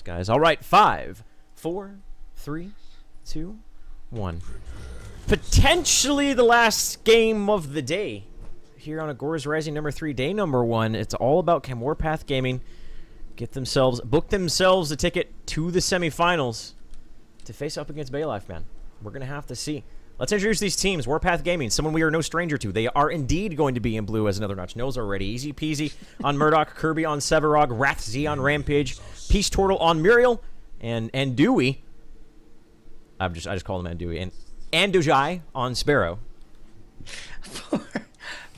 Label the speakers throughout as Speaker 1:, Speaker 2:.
Speaker 1: Guys. All right, 5, 4, 3, 2, 1. Potentially the last game of the day here on Agora's Rising number 3, day number 1. It's all about can Warpath Gaming book themselves a ticket to the semifinals to face up against Baylife, man. We're gonna have to see. Let's introduce these teams. Warpath Gaming, someone we are no stranger to. They are indeed going to be in blue, as Another Notch knows already. Easy peasy on Murdoch, Kirby on Severog, Wrath Z on Rampage, Peace Turtle on Muriel, and Dewey. I just call him Andewey. And Dojai on Sparrow.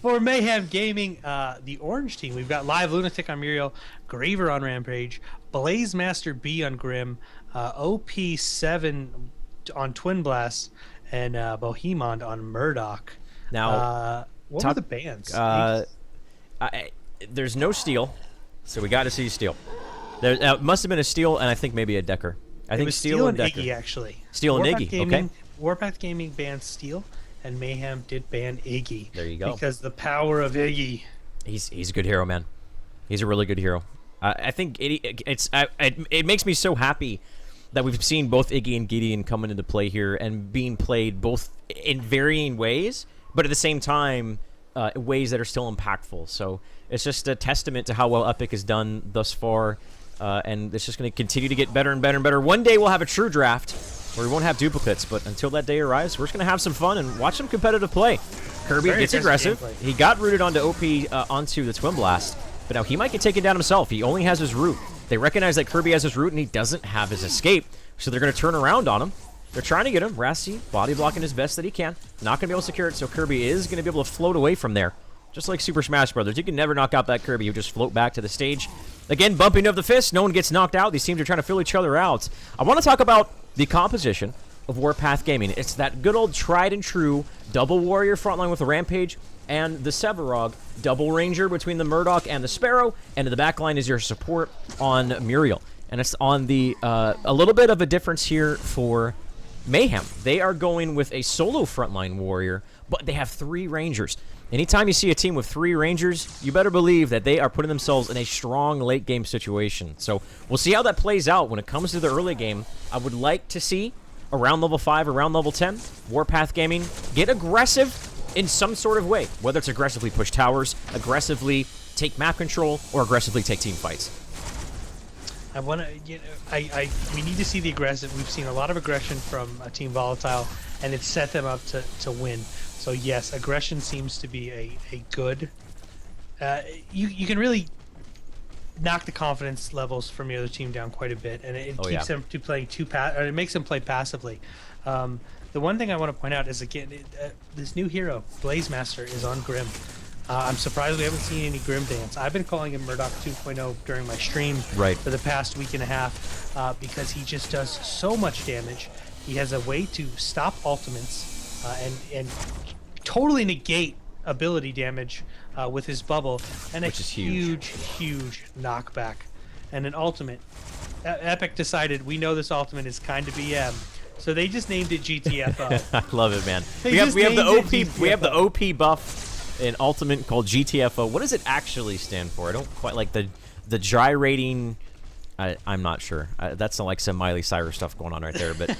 Speaker 2: For Mayhem Gaming, the orange team, we've got Live Lunatic on Muriel, Graver on Rampage, Blaze Master B on Grim, OP7 on Twin Blast, and Bohemond on Murdoch.
Speaker 1: Now,
Speaker 2: what were the bands?
Speaker 1: There's no Steel, so we got to see Steel. There must have been a Steel and I think maybe a Decker. I think Steel and Decker.
Speaker 2: Iggy, actually.
Speaker 1: Steel and Iggy, okay.
Speaker 2: Warpath Gaming banned Steel, and Mayhem did ban Iggy.
Speaker 1: There you go.
Speaker 2: Because the power of Iggy.
Speaker 1: He's a good hero, man. He's a really good hero. I think it makes me so happy that we've seen both Iggy and Gideon coming into play here and being played both in varying ways, but at the same time, ways that are still impactful. So it's just a testament to how well Epic has done thus far, and it's just going to continue to get better and better and better. One day we'll have a true draft where we won't have duplicates, but until that day arrives, we're just going to have some fun and watch some competitive play. Kirby gets aggressive. He got rooted onto OP onto the Twin Blast, but now he might get taken down himself. He only has his root. They recognize that Kirby has his root and he doesn't have his escape, so they're going to turn around on him. They're trying to get him. Rasty body blocking as best that he can. Not going to be able to secure it, so Kirby is going to be able to float away from there. Just like Super Smash Brothers. You can never knock out that Kirby. You just float back to the stage. Again, bumping of the fist. No one gets knocked out. These teams are trying to fill each other out. I want to talk about the composition of Warpath Gaming. It's that good old tried and true double warrior frontline with the Rampage and the Severog, double ranger between the Murdoch and the Sparrow, and in the back line is your support on Muriel. And it's on the a little bit of a difference here for Mayhem. They are going with a solo frontline warrior, but they have 3 rangers. Anytime you see a team with 3 rangers, you better believe that they are putting themselves in a strong late game situation. So we'll see how that plays out when it comes to the early game. I would like to see around level 5, around level 10, Warpath Gaming get aggressive in some sort of way, whether it's aggressively push towers, aggressively take map control, or aggressively take team fights.
Speaker 2: I want to, we need to see the aggressive. We've seen a lot of aggression from Team Volatile, and it's set them up to win. So yes, aggression seems to be a good. You can really knock the confidence levels from the other team down quite a bit, and it keeps them to playing it makes them play passively. The one thing I want to point out is, again, this new hero, Blaze Master, is on Grim. I'm surprised we haven't seen any Grim dance. I've been calling him Murdoch 2.0 during my stream for the past week and a half because he just does so much damage. He has a way to stop ultimates and totally negate ability damage with his bubble, and a huge knockback and an ultimate. Epic decided, we know this ultimate is kind of BM, so they just named it GTFO.
Speaker 1: I love it, man. We have the OP buff in ultimate called GTFO. What does it actually stand for? I don't quite like the gyrating. I'm not sure. That's like some Miley Cyrus stuff going on right there, but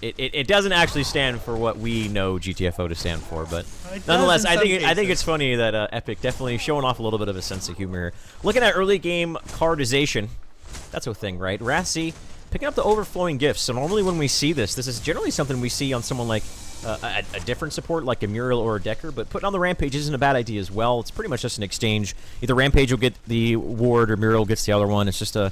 Speaker 1: it doesn't actually stand for what we know GTFO to stand for. But nonetheless, I think it's funny that Epic definitely showing off a little bit of a sense of humor. Looking at early game cardization, that's a thing, right? Rassi picking up the overflowing gifts. So normally when we see this is generally something we see on someone like a different support like a Muriel or a Decker, but putting on the Rampage isn't a bad idea as well. It's pretty much just an exchange. Either Rampage will get the ward or Muriel gets the other one. It's just a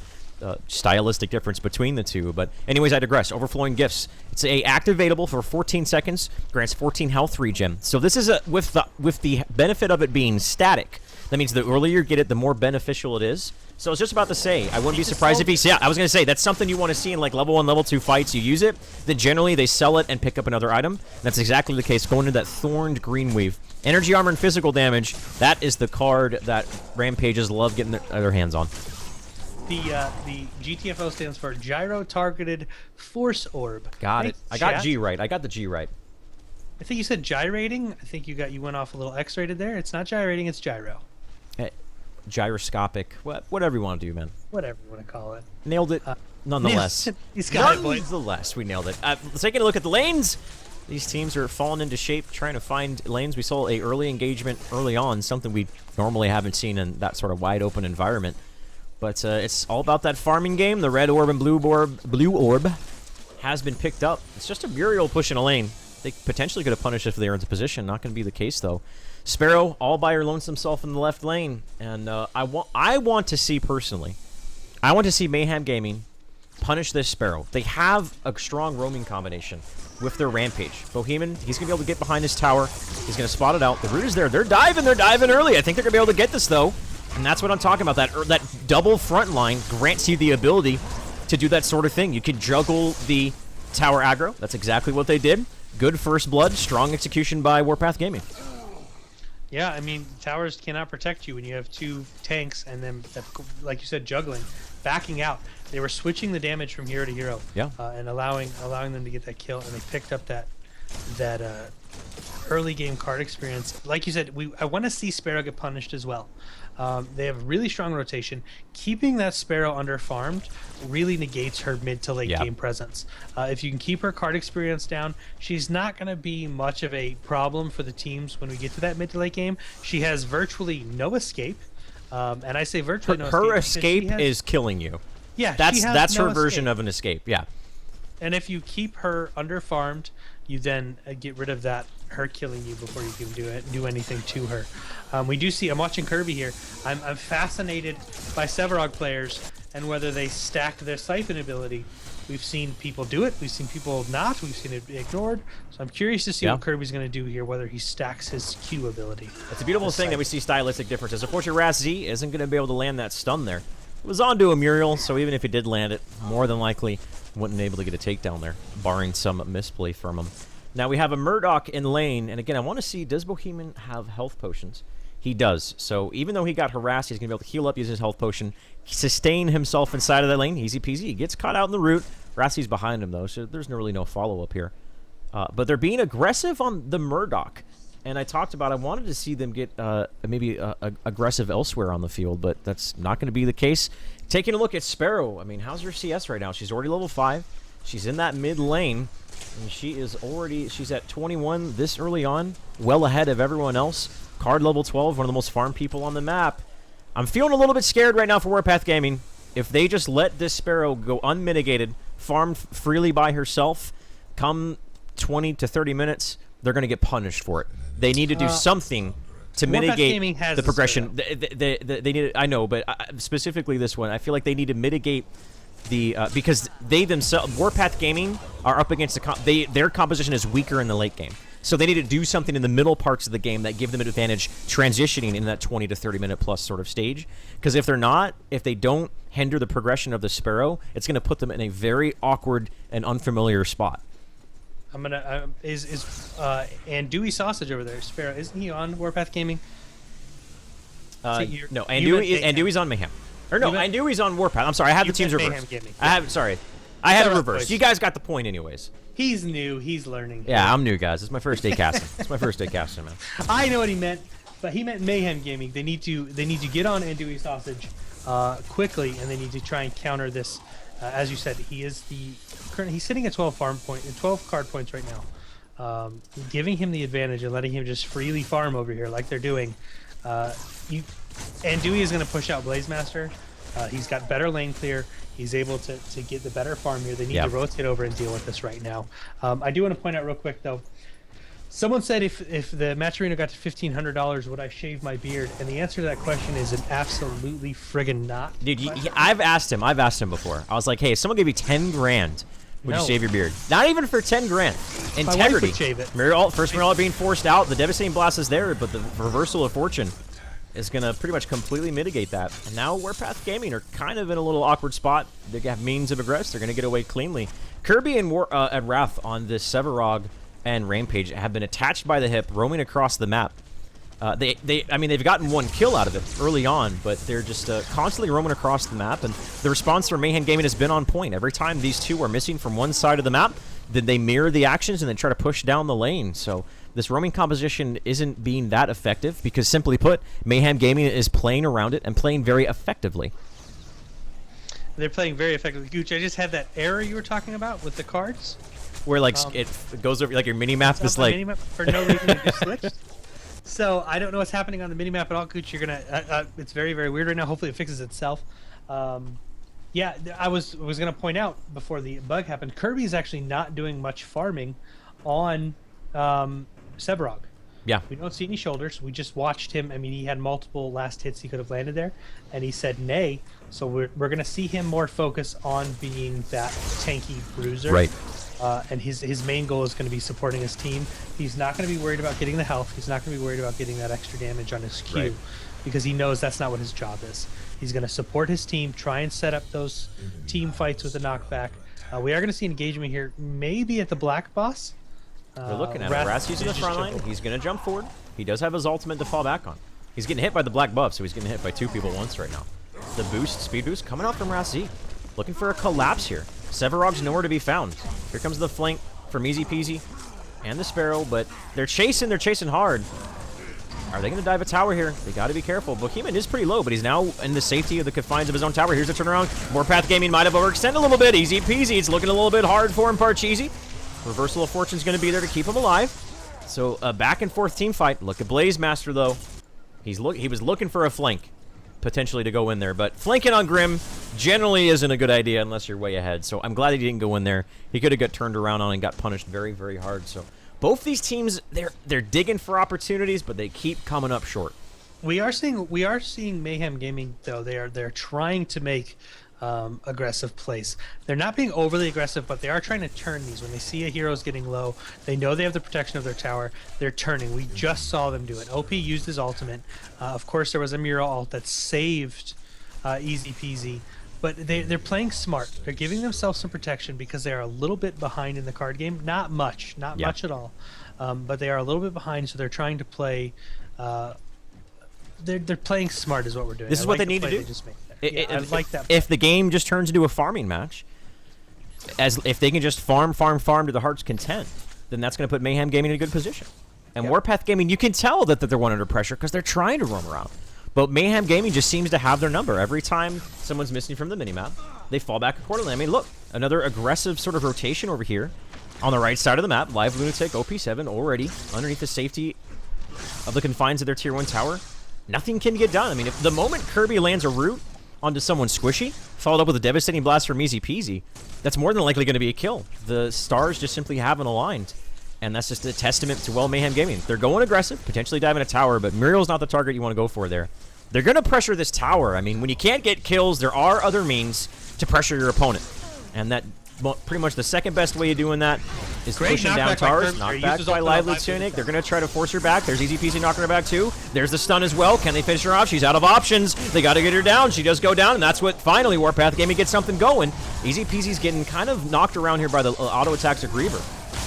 Speaker 1: stylistic difference between the two. But anyways, I digress. Overflowing gifts. It's a activatable for 14 seconds, grants 14 health regen. So this is with the benefit of it being static. That means the earlier you get it, the more beneficial it is. So I was just about to say, I wouldn't be surprised if he's... Yeah, I was going to say, that's something you want to see in like level 1, level 2 fights. You use it, then generally they sell it and pick up another item. And that's exactly the case going into that Thorned Greenweave. Energy armor and physical damage, that is the card that Rampages love getting their hands on.
Speaker 2: The GTFO stands for Gyro Targeted Force Orb.
Speaker 1: Got it. I got G right. I got the G right.
Speaker 2: I think you said gyrating. I think you went off a little X-rated there. It's not gyrating, it's gyro.
Speaker 1: gyroscopic, whatever you want to do, man.
Speaker 2: Whatever you want to call it.
Speaker 1: Nailed it, nonetheless.
Speaker 2: He's got it, boys.
Speaker 1: Nonetheless, we nailed it. Let's take a look at the lanes. These teams are falling into shape, trying to find lanes. We saw a early engagement early on, something we normally haven't seen in that sort of wide open environment. But it's all about that farming game. The red orb and blue orb has been picked up. It's just a Muriel pushing a lane. They potentially could have punished if they were into position. Not going to be the case, though. Sparrow all by her lonesome self in the left lane. And I want to see, personally, I want to see Mayhem Gaming punish this Sparrow. They have a strong roaming combination with their Rampage. Bohemian, he's going to be able to get behind his tower. He's going to spot it out. The root is there. They're diving early. I think they're going to be able to get this, though. And that's what I'm talking about. That double front line grants you the ability to do that sort of thing. You can juggle the tower aggro. That's exactly what they did. Good first blood. Strong execution by Warpath Gaming.
Speaker 2: Yeah, I mean, towers cannot protect you when you have 2 tanks and then, like you said, juggling, backing out. They were switching the damage from hero to hero, and allowing them to get that kill, and they picked up that early game card experience. Like you said, I want to see Sparrow get punished as well. They have really strong rotation. Keeping that Sparrow under farmed really negates her mid to late game presence. If you can keep her card experience down, she's not going to be much of a problem for the teams when we get to that mid to late game. She has virtually no escape, and I say virtually no escape.
Speaker 1: Her escape is killing you.
Speaker 2: Yeah,
Speaker 1: that's
Speaker 2: no
Speaker 1: her version
Speaker 2: escape.
Speaker 1: of an escape. Yeah.
Speaker 2: And if you keep her under farmed, you then get rid of that her killing you before you can do anything to her. We do see. I'm watching Kirby here. I'm fascinated by Sevarog players and whether they stack their Siphon ability. We've seen people do it. We've seen people not. We've seen it ignored. So I'm curious to see what Kirby's going to do here, whether he stacks his Q ability.
Speaker 1: It's a beautiful thing that we see stylistic differences. Unfortunately, Raz Z isn't going to be able to land that stun there. It was onto a Muriel, so even if he did land it, more than likely wouldn't be able to get a takedown there, barring some misplay from him. Now we have a Murdoch in lane, and again, I want to see, does Bohemian have health potions? He does. So even though he got harassed, he's going to be able to heal up, use his health potion, sustain himself inside of that lane. Easy peasy. He gets caught out in the root. Rassi's behind him, though, so there's really no follow-up here. But they're being aggressive on the Murdoch. And I talked about I wanted to see them get maybe aggressive elsewhere on the field, but that's not going to be the case. Taking a look at Sparrow, I mean, how's her CS right now? She's already level 5. She's in that mid lane, and she's at 21 this early on, well ahead of everyone else. Card level 12, one of the most farmed people on the map. I'm feeling a little bit scared right now for Warpath Gaming. If they just let this Sparrow go unmitigated, farmed freely by herself, come 20 to 30 minutes, they're going to get punished for it. They need to do something to mitigate the progression. They need. I know, but specifically this one, I feel like they need to mitigate the because they themselves, Warpath Gaming, are up against their composition is weaker in the late game. So they need to do something in the middle parts of the game that give them an advantage transitioning in that 20 to 30 minute plus sort of stage. Because if they don't hinder the progression of the Sparrow, it's going to put them in a very awkward and unfamiliar spot.
Speaker 2: I'm gonna Andouille Sausage over there, Sparrow. Isn't he on Warpath Gaming?
Speaker 1: No, Andouille's on Mayhem. Or no, Andouille's on Warpath. I'm sorry, I have the teams reversed. I have it reversed. You guys got the point anyways.
Speaker 2: He's new. He's learning.
Speaker 1: Yeah, I'm new, guys. It's my first day casting. It's my first day casting, man.
Speaker 2: I know what he meant, but he meant Mayhem Gaming. They need to get on Andouille Sausage quickly, and they need to try and counter this. As you said, he's sitting at 12 card points right now. Giving him the advantage and letting him just freely farm over here like they're doing. Andouille is going to push out Blaze Master. He's got better lane clear. He's able to get the better farm here. They need to rotate over and deal with this right now. I do want to point out real quick, though. Someone said if the match arena got to $1,500, would I shave my beard? And the answer to that question is an absolutely friggin' not.
Speaker 1: Dude, I've asked him before. I was like, hey, if someone gave you 10 grand, would you shave your beard? Not even for 10 grand. Integrity.
Speaker 2: My wife would shave it.
Speaker 1: First Muriel being forced out. The devastating blast is there, but the reversal of fortune is going to pretty much completely mitigate that. And now Warpath Gaming are kind of in a little awkward spot. They have means of egress. They're going to get away cleanly. Kirby and Wrath on this Sevarog and Rampage have been attached by the hip, roaming across the map. They've gotten one kill out of it early on, but they're just constantly roaming across the map, and the response from Mayhem Gaming has been on point. Every time these two are missing from one side of the map, then they mirror the actions and then try to push down the lane. So This roaming composition isn't being that effective because, simply put, Mayhem Gaming is playing around it and playing very effectively.
Speaker 2: They're playing very effectively. Gooch, I just had that error you were talking about with the cards.
Speaker 1: Where like it goes over like your mini map is like
Speaker 2: mini-map for no reason it just switched. So I don't know what's happening on the mini map at all, Gooch. You're gonna it's very, very weird right now. Hopefully it fixes itself. Yeah, I was gonna point out before the bug happened. Kirby is actually not doing much farming on Sevarog.
Speaker 1: Yeah.
Speaker 2: We don't see any shoulders. We just watched him. I mean, he had multiple last hits he could have landed there, and he said nay. So we're going to see him more focus on being that tanky bruiser.
Speaker 1: Right.
Speaker 2: And his main goal is going to be supporting his team. He's not going to be worried about getting the health. He's not going to be worried about getting that extra damage on his Q,
Speaker 1: right,
Speaker 2: because he knows that's not what his job is. He's going to support his team, try and set up those team fights with the knockback. We are going to see engagement here, maybe at the Black Boss.
Speaker 1: We're looking at it. Wrath's using the front line. He's going to jump forward. He does have his ultimate to fall back on. He's getting hit by the black buff, so he's getting hit by 2 people once right now. The boost, speed boost, coming out from Wrath Z. Looking for a collapse here. Sevarog's nowhere to be found. Here comes the flank from Easy Peasy and the Sparrow, but they're chasing hard. Are they going to dive a tower here? They got to be careful. Bohemian is pretty low, but he's now in the safety of the confines of his own tower. Here's a turnaround. Warpath Gaming might have overextended a little bit. Easy Peasy. It's looking a little bit hard for him, Parcheesi. Reversal of Fortune's going to be there to keep him alive. So a back and forth team fight. Look at Blaze Master though. He was looking for a flank, potentially to go in there, but flanking on Grim generally isn't a good idea unless you're way ahead. So I'm glad he didn't go in there. He could have got turned around on and got punished very, very hard. So both these teams, they're digging for opportunities, but they keep coming up short.
Speaker 2: We are seeing Mayhem Gaming though. They're trying to make aggressive plays. They're not being overly aggressive, but they are trying to turn these. When they see a hero's getting low, they know they have the protection of their tower. They're turning. We just saw them do it. OP used his ultimate. Of course, there was a Mural ult that saved Easy Peasy. But they're playing smart. They're giving themselves some protection because they are a little bit behind in the card game. Not much much at all. But they are a little bit behind, so they're trying to play. They're playing smart, is what we're doing.
Speaker 1: This is what they need to do.
Speaker 2: I like that.
Speaker 1: If the game just turns into a farming match, if they can just farm to the heart's content, then that's going to put Mayhem Gaming in a good position. And Warpath Gaming, you can tell that they're one under pressure because they're trying to roam around. But Mayhem Gaming just seems to have their number. Every time someone's missing from the minimap, they fall back accordingly. I mean, look, another aggressive sort of rotation over here on the right side of the map. Live Lunatic, OP7 already underneath the safety of the confines of their tier 1 tower. Nothing can get done. I mean, if the moment Kirby lands a root onto someone squishy, followed up with a devastating blast from Easy Peasy, that's more than likely going to be a kill. The stars just simply haven't aligned. And that's just a testament to, Mayhem Gaming. They're going aggressive, potentially diving a tower, but Muriel's not the target you want to go for there. They're going to pressure this tower. I mean, when you can't get kills, there are other means to pressure your opponent. And that pretty much the second best way of doing that is pushing down towers. Knockback by Lively Tunic. They're going to try to force her back. There's Easy Peasy knocking her back too. There's the stun as well. Can they finish her off? She's out of options. They got to get her down. She does go down, and that's what finally Warpath Gaming gets something going. Easy Peasy's getting kind of knocked around here by the auto attacks of Griever.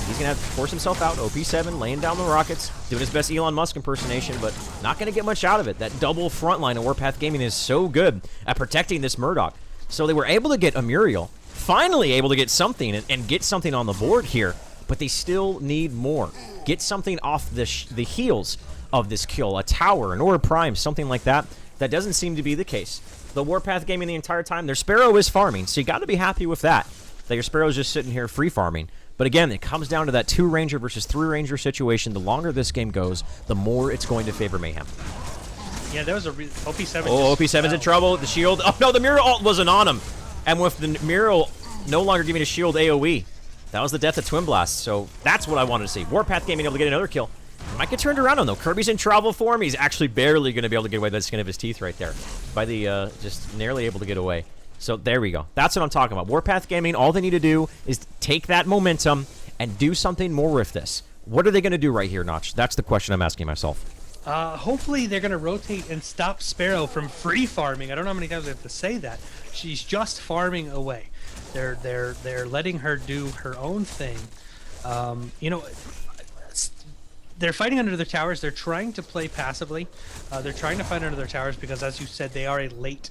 Speaker 1: He's going to have to force himself out. OP7 laying down the rockets, doing his best Elon Musk impersonation, but not going to get much out of it. That double front line of Warpath Gaming is so good at protecting this Murdoch. So they were able to get a Muriel, finally able to get something and get something on the board here, but they still need more. Get something off the heels of this kill, a tower, an Orb Prime, something like that. That doesn't seem to be the case. The Warpath Gaming the entire time, their Sparrow is farming, so you got to be happy with that your Sparrow's just sitting here free farming. But again, it comes down to that 2-ranger versus 3-ranger situation. The longer this game goes, the more it's going to favor Mayhem.
Speaker 2: Yeah, there was a OP7.
Speaker 1: Oh, OP7's in trouble. The shield. Oh, no, the Mural ult wasn't on him. And with the Mural no longer giving a shield AoE, that was the death of Twin Blast. So that's what I wanted to see. Warpath Gaming able to get another kill. Might get turned around on, though. Kirby's in travel form. He's actually barely going to be able to get away by the skin of his teeth right there. By the, just narrowly able to get away. So there we go. That's what I'm talking about. Warpath Gaming, all they need to do is take that momentum and do something more with this. What are they going to do right here, Notch? That's the question I'm asking myself.
Speaker 2: Hopefully they're going to rotate and stop Sparrow from free farming. I don't know how many times I have to say that. She's just farming away. They're letting her do her own thing. You know, they're fighting under their towers. They're trying to play passively. They're trying to fight under their towers because, as you said, they are a late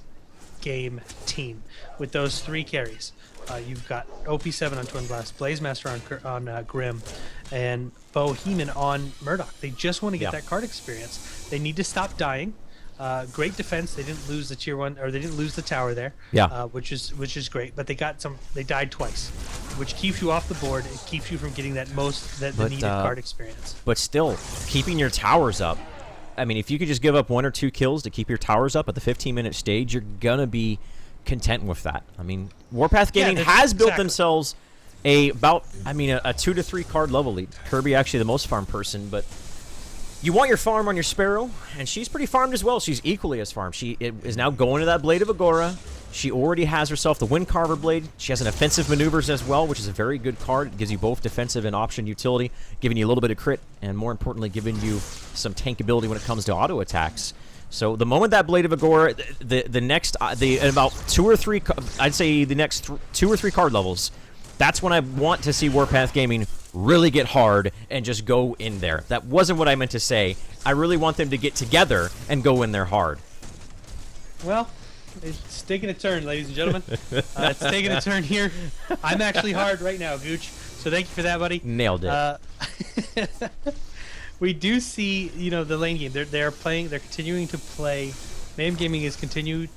Speaker 2: game team with those 3 carries. You've got OP7 on Twin Blast, Blaze Master on Grim, and Bohemian on Murdoch. They just want to get
Speaker 1: Yeah.
Speaker 2: that card experience. They need to stop dying. Great defense. They didn't lose the tier 1, or they didn't lose the tower there.
Speaker 1: Yeah.
Speaker 2: Which is great. But they got some. They died twice, which keeps you off the board. It keeps you from getting the needed card experience.
Speaker 1: But still, keeping your towers up. I mean, if you could just give up 1 or 2 kills to keep your towers up at the 15-minute stage, you're gonna be content with that. I mean, Warpath Gaming has built themselves a 2 to 3 card level lead. Kirby actually the most farm person, but you want your farm on your Sparrow, and she's pretty farmed as well. She's equally as farmed. She is now going to that Blade of Agora. She already has herself the Wind Carver Blade. She has an offensive maneuvers as well, which is a very good card. It gives you both defensive and option utility, giving you a little bit of crit, and more importantly, giving you some tankability when it comes to auto attacks. So the moment that Blade of Agora, about 2 or 3, I'd say the next 2 or 3 card levels, that's when I want to see Warpath Gaming really get hard and just go in there. That wasn't what I meant to say. I really want them to get together and go in there hard.
Speaker 2: Well, it's taking a turn, ladies and gentlemen. It's taking a turn here. I'm actually hard right now, Gooch. So thank you for that, buddy.
Speaker 1: Nailed it.
Speaker 2: We do see, the lane game. They're continuing to play. Mayhem Gaming is continuing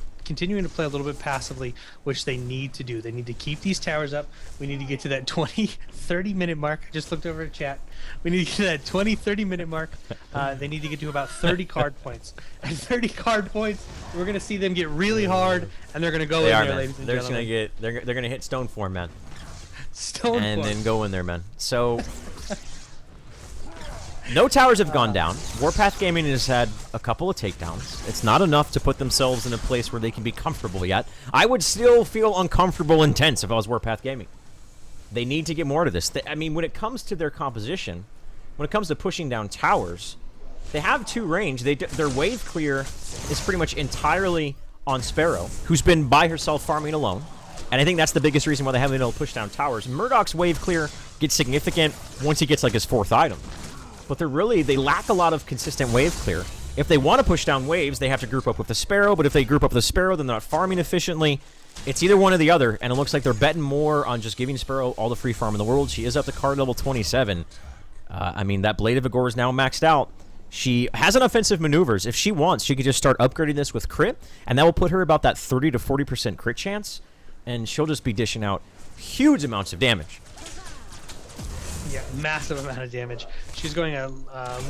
Speaker 2: to play a little bit passively, which they need to do. They need to keep these towers up. We need to get to that 30 minute mark. I just looked over at chat. We need to get to that 30 minute mark. They need to get to about 30 card points. At 30 card points, we're going to see them get really hard, and they're going to go in there, ladies and gentlemen.
Speaker 1: They're gonna hit stone form, man.
Speaker 2: Stone
Speaker 1: and
Speaker 2: form.
Speaker 1: then go in there, man. So no towers have gone down. Warpath Gaming has had a couple of takedowns. It's not enough to put themselves in a place where they can be comfortable yet. I would still feel uncomfortable and tense if I was Warpath Gaming. They need to get more to this. I mean, when it comes to their composition, when it comes to pushing down towers, they have 2 range. Their wave clear is pretty much entirely on Sparrow, who's been by herself farming alone. And I think that's the biggest reason why they haven't been able to push down towers. Murdoch's wave clear gets significant once he gets like his 4th item. But they lack a lot of consistent wave clear. If they want to push down waves, they have to group up with the Sparrow, but if they group up with the Sparrow, then they're not farming efficiently. It's either one or the other, and it looks like they're betting more on just giving Sparrow all the free farm in the world. She is up to card level 27. I mean, that Blade of Agora is now maxed out. She has an offensive maneuvers. If she wants, she could just start upgrading this with crit, and that will put her about that 30 to 40% crit chance, and she'll just be dishing out huge amounts of damage.
Speaker 2: Yeah, massive amount of damage. She's going a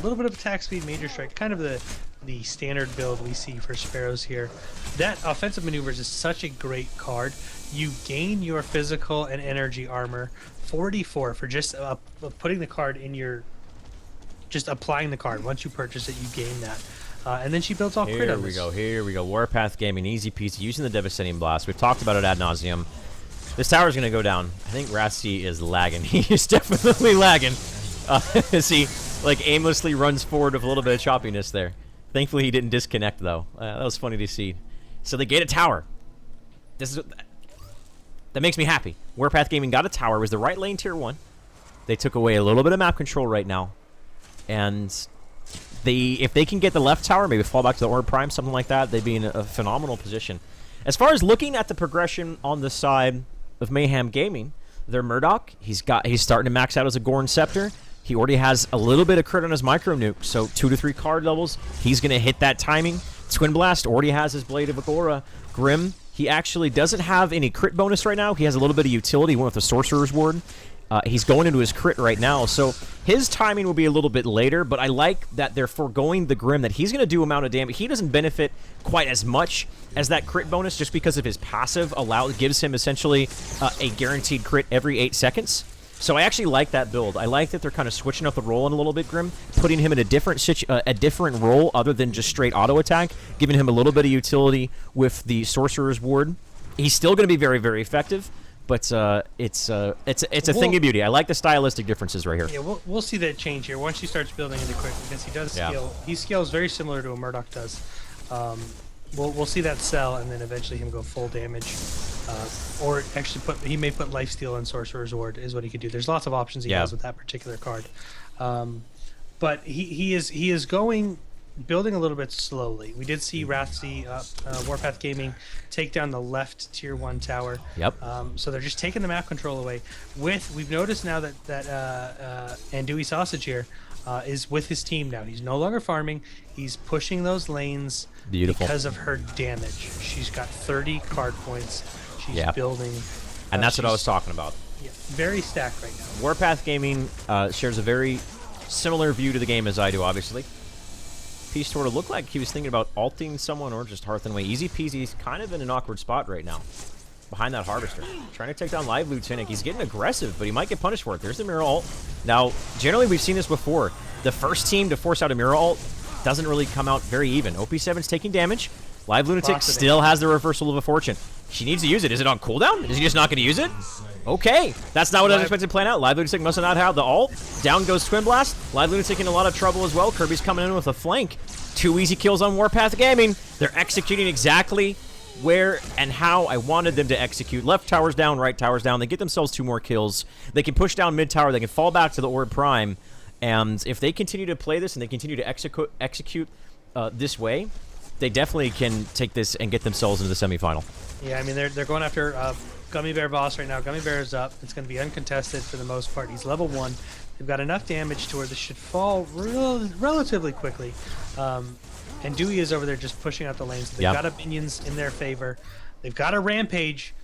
Speaker 2: little bit of attack speed, major strike, kind of the standard build we see for Sparrows here. That offensive maneuvers is such a great card. You gain your physical and energy armor 44 for just putting the card in your, just applying the card. Once you purchase it, you gain that. And then she builds off crit on this.
Speaker 1: Here we go. Warpath Gaming, easy peasy, using the Devastating Blast. We've talked about it ad nauseum. This tower's going to go down. I think Rasty is lagging. He is definitely lagging. As he, aimlessly runs forward with a little bit of choppiness there. Thankfully, he didn't disconnect, though. That was funny to see. So they get a tower. That makes me happy. Warpath Gaming got a tower. It was the right lane tier 1. They took away a little bit of map control right now. And if they can get the left tower, maybe fall back to the Orb Prime, something like that, they'd be in a phenomenal position. As far as looking at the progression on the side of Mayhem Gaming, their Murdoch, he's starting to max out as a Gorn Scepter. He already has a little bit of crit on his micro nuke, so 2 to 3 card levels, he's going to hit that timing. Twin Blast already has his Blade of Agora. Grim, he actually doesn't have any crit bonus right now. He has a little bit of utility. He went with the Sorcerer's Ward. He's going into his crit right now, so his timing will be a little bit later, but I like that they're foregoing the Grim, that he's going to do amount of damage. He doesn't benefit quite as much as that crit bonus just because of his passive gives him essentially a guaranteed crit every 8 seconds. So I actually like that build. I like that they're kind of switching up the role in a little bit, Grim, putting him in a different role other than just straight auto attack, giving him a little bit of utility with the Sorcerer's Ward. He's still going to be very, very effective. But it's a thing of beauty. I like the stylistic differences right here.
Speaker 2: Yeah, we'll see that change here once he starts building into quick, because he does scale. He scales very similar to a Murdoch does. We'll see that sell, and then eventually him go full damage, or actually he may put lifesteal and Sorcerer's Ward is what he could do. There's lots of options he has with that particular card. But he is going building a little bit slowly. We did see Wrathsy, Warpath Gaming, take down the left tier 1 tower.
Speaker 1: Yep.
Speaker 2: So they're just taking the map control away. We've noticed now that Andouille Sausage here is with his team now. He's no longer farming. He's pushing those lanes.
Speaker 1: Beautiful.
Speaker 2: Because of her damage. She's got 30 card points. She's building.
Speaker 1: And that's what I was talking about.
Speaker 2: Yeah, very stacked right now.
Speaker 1: Warpath Gaming shares a very similar view to the game as I do, obviously. Peace sort of looked like he was thinking about alting someone or just hearthing away. Easy peasy's kind of in an awkward spot right now. Behind that Harvester. Trying to take down Live Lieutenant. He's getting aggressive, but he might get punished for it. There's the mirror ult. Now, generally we've seen this before. The first team to force out a mirror ult doesn't really come out very even. OP7's taking damage. Live Lunatic still has the Reversal of a Fortune. She needs to use it. Is it on cooldown? Is he just not going to use it? Okay. That's not what I was expecting to plan out. Live Lunatic must not have the ult. Down goes Twin Blast. Live Lunatic in a lot of trouble as well. Kirby's coming in with a flank. 2 easy kills on Warpath Gaming. They're executing exactly where and how I wanted them to execute. Left tower's down, right tower's down. They get themselves 2 more kills. They can push down mid tower. They can fall back to the Orb Prime. And if they continue to play this and they continue to execute this way, they definitely can take this and get themselves into the semifinal.
Speaker 2: Yeah, I mean, they're going after Gummy Bear boss right now. Gummy Bear is up. It's going to be uncontested for the most part. He's level 1. They've got enough damage to where this should fall relatively quickly. And Dewey is over there just pushing out the lanes. They've got a minions in their favor. They've got a Rampage.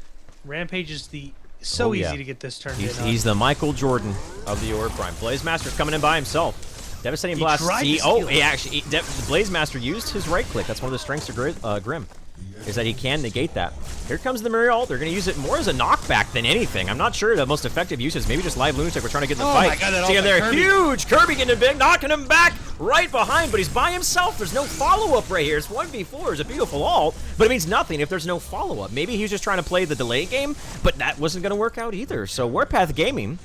Speaker 2: Rampage is the easy to get this turned in.
Speaker 1: He's the Michael Jordan of the Orb Prime. Blaze Master's coming in by himself. Devastating Blast. The Blaze Master used his right click. That's one of the strengths of Grim, is that he can negate that. Here comes the Mirror Ult. They're going to use it more as a knockback than anything. I'm not sure the most effective use is maybe just Live Lunatic. We're trying to get in the fight.
Speaker 2: My God,
Speaker 1: see him there. Huge Kirby getting big, knocking him back right behind, but he's by himself. There's no follow-up right here. It's 1v4. It's a beautiful ult, but it means nothing if there's no follow-up. Maybe he was just trying to play the delay game, but that wasn't going to work out either. So Warpath Gaming,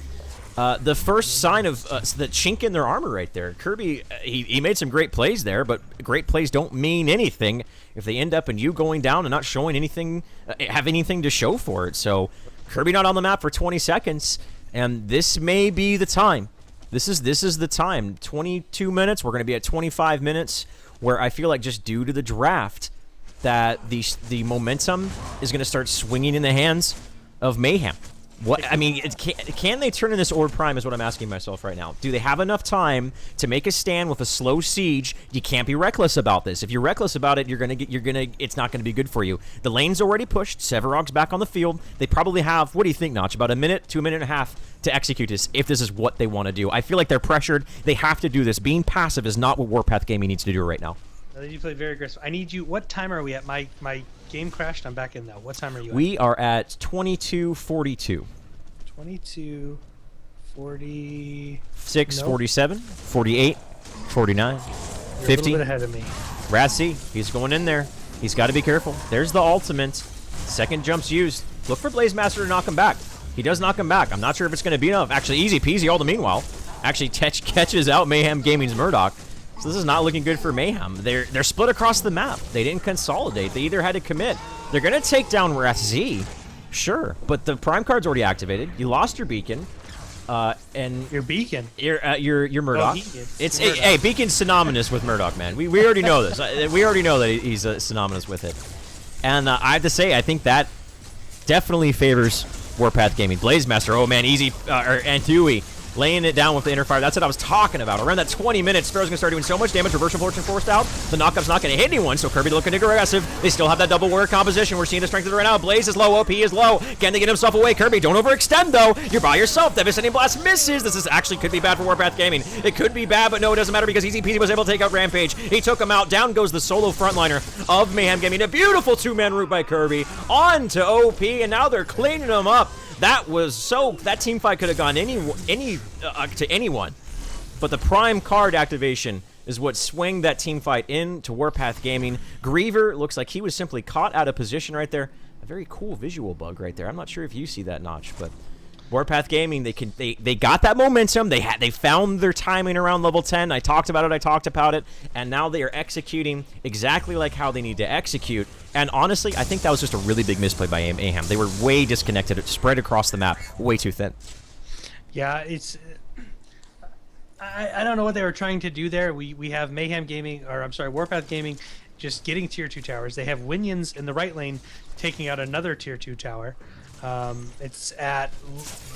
Speaker 1: the first sign of the chink in their armor right there. Kirby, he made some great plays there, but great plays don't mean anything if they end up in you going down and not showing anything, have anything to show for it. So Kirby not on the map for 20 seconds, and this may be the time. This is the time. 22 minutes. We're going to be at 25 minutes, where I feel like just due to the draft, that the momentum is going to start swinging in the hands of Mayhem. What I mean, can they turn in this Orb Prime is what I'm asking myself right now. Do they have enough time to make a stand with a slow siege? You can't be reckless about this. If you're reckless about it, it's not gonna be good for you. The lane's already pushed. Sevarog's back on the field. They probably have, what do you think, Notch? About a minute to a minute and a half to execute this, if this is what they want to do. I feel like they're pressured. They have to do this. Being passive is not what Warpath Gaming needs to do right now.
Speaker 2: You play very aggressive. I need you. What time are we at? My game crashed. I'm back in now. What time are you at?
Speaker 1: We are at 22:42.
Speaker 2: 22, 40...
Speaker 1: 6, nope. 47, 48, 49, 50.
Speaker 2: You're a little bit ahead of me.
Speaker 1: Ratsy, he's going in there. He's got to be careful. There's the ultimate. Second jump's used. Look for Blaze Master to knock him back. He does knock him back. I'm not sure if it's going to be enough. Actually, easy peasy all the meanwhile. Actually catches out Mayhem Gaming's Murdoch. So this is not looking good for Mayhem. They're split across the map. They didn't consolidate. They either had to commit. They're going to take down Ratsy. Sure, but the Prime card's already activated. You lost your beacon, and
Speaker 2: your beacon,
Speaker 1: your Murdoch.
Speaker 2: It's
Speaker 1: Murdoch. Hey, beacon's synonymous with Murdoch, man. We already know this. We already know that he's synonymous with it. And I have to say, I think that definitely favors Warpath Gaming. Blaze Master, oh man, easy, and Dewey laying it down with the inner fire. That's what I was talking about. Around that 20 minutes, Sparrow's gonna start doing so much damage. Reversal Fortune forced out. The knockup's not gonna hit anyone, so Kirby looking aggressive. They still have that double warrior composition. We're seeing the strength of it right now. Blaze is low, OP is low. Can they get himself away? Kirby, don't overextend though. You're by yourself. Devastating Blast misses. This is actually could be bad for Warpath Gaming. It could be bad, but no, it doesn't matter because Easy Peasy was able to take out Rampage. He took him out. Down goes the solo frontliner of Mayhem Gaming. A beautiful two-man route by Kirby. On to OP, and now they're cleaning him up. That team fight could have gone to anyone, but the Prime card activation is what swung that team fight into Warpath Gaming. Griever looks like he was simply caught out of position right there. A very cool visual bug right there. I'm not sure if you see that, Notch, but Warpath Gaming, they got that momentum. They found their timing around level 10. I talked about it, and now they are executing exactly like how they need to execute. And honestly, I think that was just a really big misplay by Mayhem. They were way disconnected, spread across the map, way too thin.
Speaker 2: Yeah, it's I don't know what they were trying to do there. We have Mayhem Gaming, or I'm sorry, Warpath Gaming, just getting tier 2 towers. They have Winions in the right lane taking out another tier 2 tower. It's at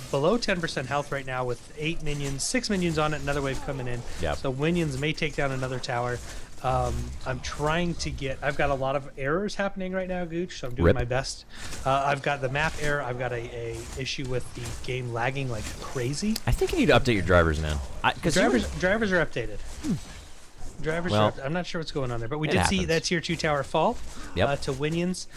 Speaker 2: below 10% health right now with 8 minions, 6 minions on it, another wave coming in.
Speaker 1: Yep.
Speaker 2: So Winions may take down another tower. I'm trying to get, I've got a lot of errors happening right now, Gooch, so I'm doing
Speaker 1: Rip.
Speaker 2: my best. I've got the map error, I've got a issue with the game lagging like crazy.
Speaker 1: I think you need to update your drivers, man.
Speaker 2: Drivers are updated. Drivers
Speaker 1: Well,
Speaker 2: I'm not sure what's going on there, but we
Speaker 1: it
Speaker 2: did see
Speaker 1: happens.
Speaker 2: that tier 2 tower fall to Winions.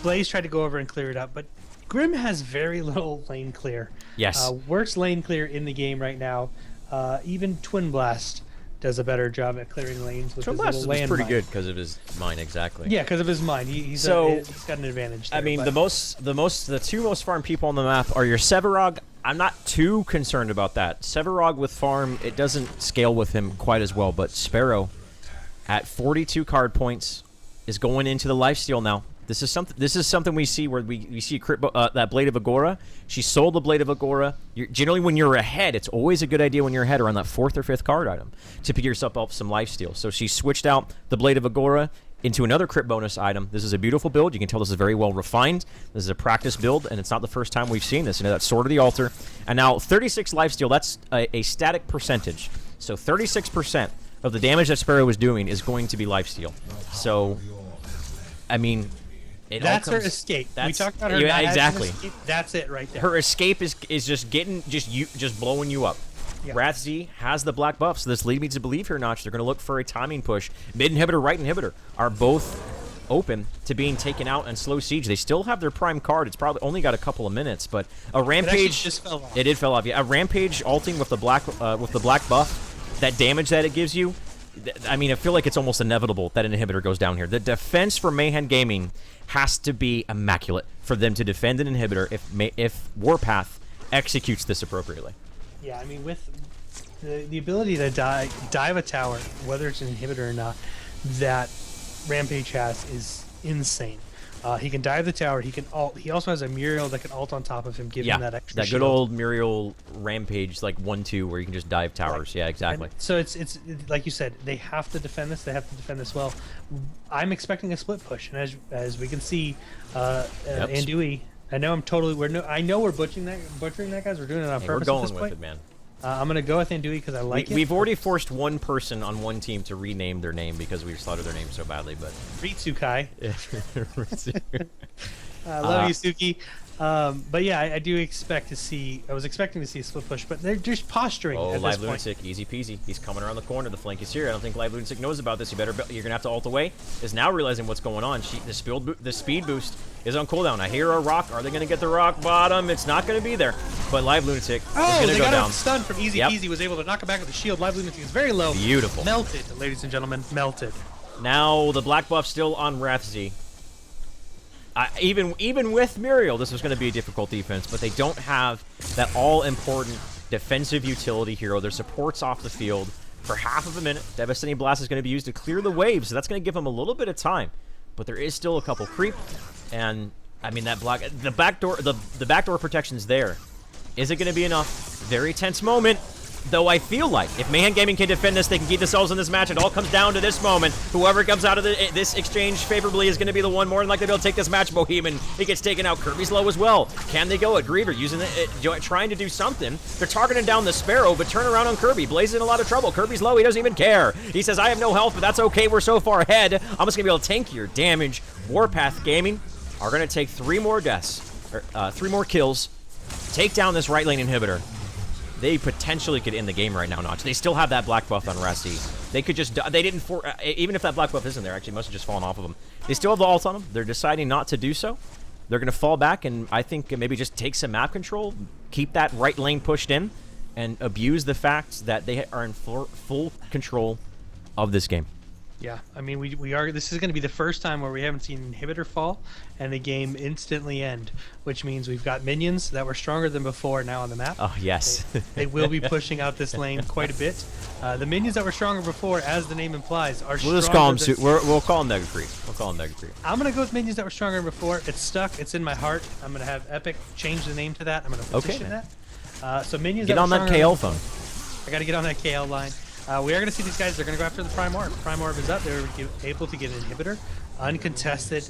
Speaker 2: Blaze tried to go over and clear it up, but Grim has very little lane clear.
Speaker 1: Yes.
Speaker 2: Worst lane clear in the game right now. Even Twin Blast does a better job at clearing lanes with
Speaker 1: Twin
Speaker 2: his
Speaker 1: Blast
Speaker 2: little
Speaker 1: was pretty
Speaker 2: landmine.
Speaker 1: good because of his mine, exactly.
Speaker 2: Yeah, because of his mine. He's got an advantage there.
Speaker 1: I mean,
Speaker 2: but
Speaker 1: the two most farmed people on the map are your Sevarog. I'm not too concerned about that. Sevarog with farm, it doesn't scale with him quite as well, but Sparrow at 42 card points is going into the lifesteal now. This is something we see where we see that Blade of Agora. She sold the Blade of Agora. Generally, when you're ahead, it's always a good idea when you're ahead around that 4th or 5th card item to pick yourself up some lifesteal. So she switched out the Blade of Agora into another crit bonus item. This is a beautiful build. You can tell this is very well refined. This is a practice build, and it's not the first time we've seen this. You know, that Sword of the Altar. And now 36 lifesteal, that's a static percentage. So 36% of the damage that Sparrow is doing is going to be lifesteal. So, I mean...
Speaker 2: That's her escape. We talked about her.
Speaker 1: Yeah, exactly.
Speaker 2: Escape. That's it right there.
Speaker 1: Her escape is just blowing you up.
Speaker 2: Yeah.
Speaker 1: Wrath-Z has the black buff, so this leads me to believe here, Notch. They're going to look for a timing push. Mid inhibitor, right inhibitor are both open to being taken out and slow siege. They still have their prime card. It's probably only got a couple of minutes, but a rampage
Speaker 2: just fell off.
Speaker 1: It did fell off. Yeah, a rampage ulting with the black buff, that damage that it gives you. I mean, I feel like it's almost inevitable that an inhibitor goes down here. The defense for Mayhem Gaming has to be immaculate for them to defend an inhibitor if Warpath executes this appropriately.
Speaker 2: Yeah, I mean, with the ability to dive a tower, whether it's an inhibitor or not, that Rampage has is insane. He can dive the tower. He can ult. He also has a Muriel that can ult on top of him, giving him that extra
Speaker 1: that
Speaker 2: shield.
Speaker 1: good old Muriel Rampage, like 1-2, where you can just dive towers.
Speaker 2: Right.
Speaker 1: Yeah, exactly.
Speaker 2: And so it's like you said, they have to defend this. They have to defend this well. I'm expecting a split push, and as we can see, Andui. I know I know we're butchering that, guys. We're doing it on purpose.
Speaker 1: We're going
Speaker 2: at this
Speaker 1: with
Speaker 2: point.
Speaker 1: it, man.
Speaker 2: I'm gonna go with Andui because I like it.
Speaker 1: We've already forced one person on one team to rename their name because we slaughtered their name so badly, but
Speaker 2: Ritsukai. I love you, Suki. But yeah, I do expect to see. I was expecting to see a split push, but they're just posturing.
Speaker 1: oh,
Speaker 2: at
Speaker 1: Live
Speaker 2: this point.
Speaker 1: Lunatic, easy peasy. He's coming around the corner. The flank is here. I don't think Live Lunatic knows about this. You're gonna have to ult away. Is now realizing what's going on. The speed boost is on cooldown. I hear a rock. Are they gonna get the rock bottom? It's not gonna be there. But Live Lunatic is gonna
Speaker 2: they
Speaker 1: go
Speaker 2: got
Speaker 1: down.
Speaker 2: a stun from Easy
Speaker 1: Yep.
Speaker 2: Peasy. Was able to knock him back with a shield. Live Lunatic is very low.
Speaker 1: Beautiful.
Speaker 2: Melted, ladies and gentlemen. Melted.
Speaker 1: Now the black buff still on Wrath-Z. Even with Muriel, this was going to be a difficult defense, but they don't have that all-important defensive utility hero. Their support's off the field for half of a minute. Devastating Blast is going to be used to clear the waves, so that's going to give them a little bit of time. But there is still a couple creep, and I mean the backdoor protection's there. Is it going to be enough? Very tense moment. Though I feel like if Mayhem Gaming can defend this, they can keep themselves in this match. It all comes down to this moment. Whoever comes out of this exchange favorably is going to be the one more than likely to be able to take this match. Bohemian, he gets taken out. Kirby's low as well. Can they go at Griever using trying to do something? They're targeting down the Sparrow, but turn around on Kirby. Blaze in a lot of trouble. Kirby's low. He doesn't even care. He says, I have no health, but that's okay. We're so far ahead. I'm just going to be able to tank your damage. Warpath Gaming are going to take 3 more deaths, or 3 more kills, take down this right lane inhibitor. They potentially could end the game right now, Notch. They still have that black buff on Wrath-Z. They could just... They didn't... even if that black buff isn't there, actually, it must have just fallen off of them. They still have the ult on them. They're deciding not to do so. They're going to fall back and I think maybe just take some map control, keep that right lane pushed in, and abuse the fact that they are in full control of this game.
Speaker 2: Yeah, I mean, we are. This is going to be the first time where we haven't seen inhibitor fall and the game instantly end, which means we've got minions that were stronger than before now on the map.
Speaker 1: Oh yes,
Speaker 2: they will be pushing out this lane quite a bit. The minions that were stronger before, as the name implies, are.
Speaker 1: We'll just call them. We'll call them Mega Creep. We'll call them Mega Creep.
Speaker 2: I'm gonna go with minions that were stronger before. It's stuck. It's in my heart. I'm gonna have Epic change the name to that. I'm gonna petition that. So minions.
Speaker 1: Get
Speaker 2: that
Speaker 1: on
Speaker 2: were
Speaker 1: that
Speaker 2: stronger
Speaker 1: KL phone.
Speaker 2: I got to get on that KL line. We are going to see these guys. They're going to go after the Prime Orb. Prime Orb is up. They're able to get an inhibitor. Uncontested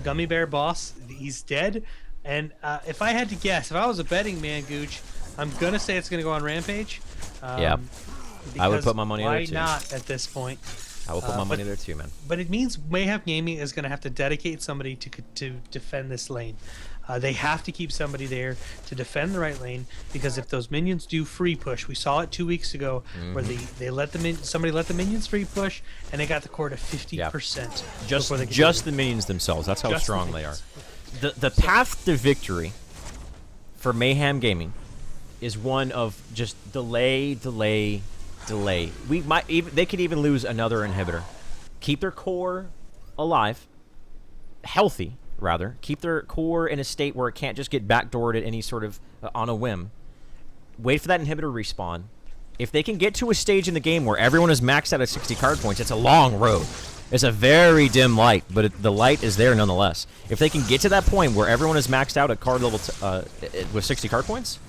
Speaker 2: Gummy Bear boss. He's dead. And if I had to guess, if I was a betting man, Gooch, I'm going to say it's going to go on Rampage.
Speaker 1: Yeah. I would put my money there, too.
Speaker 2: Why not at this point?
Speaker 1: I will put my money there, too, man.
Speaker 2: But it means Mayhem Gaming is going to have to dedicate somebody to defend this lane. They have to keep somebody there to defend the right lane, because if those minions do free push, we saw it 2 weeks ago where they let somebody let the minions free push and they got the core to 50%.
Speaker 1: Just the minions themselves. That's how strong they are. The path to victory for Mayhem Gaming is one of just delay. They could even lose another inhibitor. Keep their core alive, healthy. Rather, keep their core in a state where it can't just get backdoored at any sort of on a whim. Wait for that inhibitor respawn. If they can get to a stage in the game where everyone is maxed out at 60 card points, it's a long road. It's a very dim light, but the light is there nonetheless. If they can get to that point where everyone is maxed out at card level with 60 card points,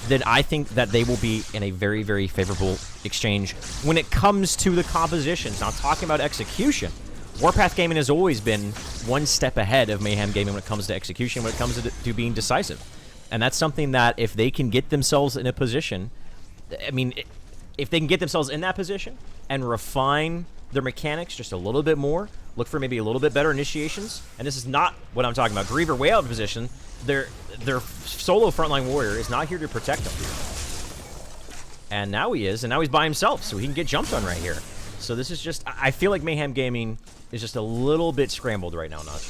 Speaker 1: then I think that they will be in a very, very favorable exchange when it comes to the compositions. Now, talking about execution, Warpath Gaming has always been one step ahead of Mayhem Gaming when it comes to execution, when it comes to being decisive. And that's something that if they can get themselves in a position, I mean, if they can get themselves in that position and refine their mechanics just a little bit more, look for maybe a little bit better initiations, and this is not what I'm talking about. Griever way out of position. Their solo frontline warrior is not here to protect them. And now he is, and now he's by himself, so he can get jumped on right here. So this is just, I feel like Mayhem Gaming is just a little bit scrambled right now, Notch.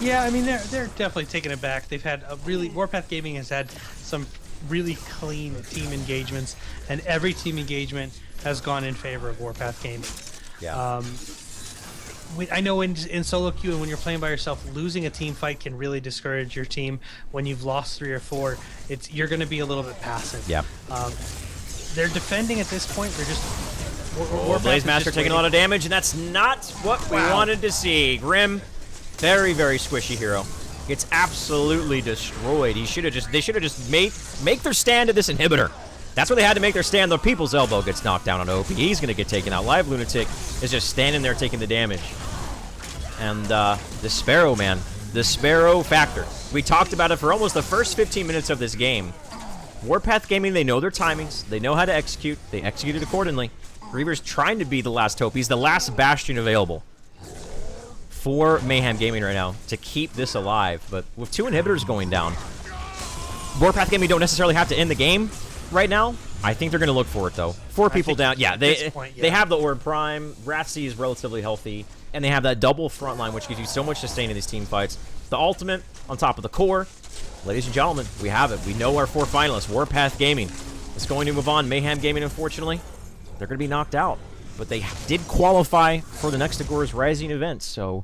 Speaker 2: Yeah, I mean, they're definitely taking it back. They've had Warpath Gaming has had some really clean team engagements, and every team engagement has gone in favor of Warpath Gaming.
Speaker 1: Yeah.
Speaker 2: I know in solo queue and when you're playing by yourself, losing a team fight can really discourage your team. When you've lost 3 or 4, you're going to be a little bit passive.
Speaker 1: Yeah.
Speaker 2: They're defending at this point. They're just
Speaker 1: Blaze Master taking a lot of damage, and that's not what we wanted to see. Grim, very, very squishy hero. Gets absolutely destroyed. They should have just make their stand at this inhibitor. That's what they had to make their stand. The People's Elbow gets knocked down on OP. He's going to get taken out. Live Lunatic is just standing there taking the damage. And the Sparrow, man. The Sparrow factor. We talked about it for almost the first 15 minutes of this game. Warpath Gaming, they know their timings. They know how to execute. They executed accordingly. Reaver's trying to be the last hope. He's the last bastion available for Mayhem Gaming right now to keep this alive. But with 2 inhibitors going down, Warpath Gaming don't necessarily have to end the game right now. I think they're going to look for it, though. 4 people down. Yeah, they have the Orb Prime. Wrathsea is relatively healthy. And they have that double front line, which gives you so much sustain in these team fights. The ultimate on top of the core. Ladies and gentlemen, we have it. We know our 4 finalists. Warpath Gaming is going to move on. Mayhem Gaming, unfortunately, they're going to be knocked out. But they did qualify for the next Agora's Rising event, so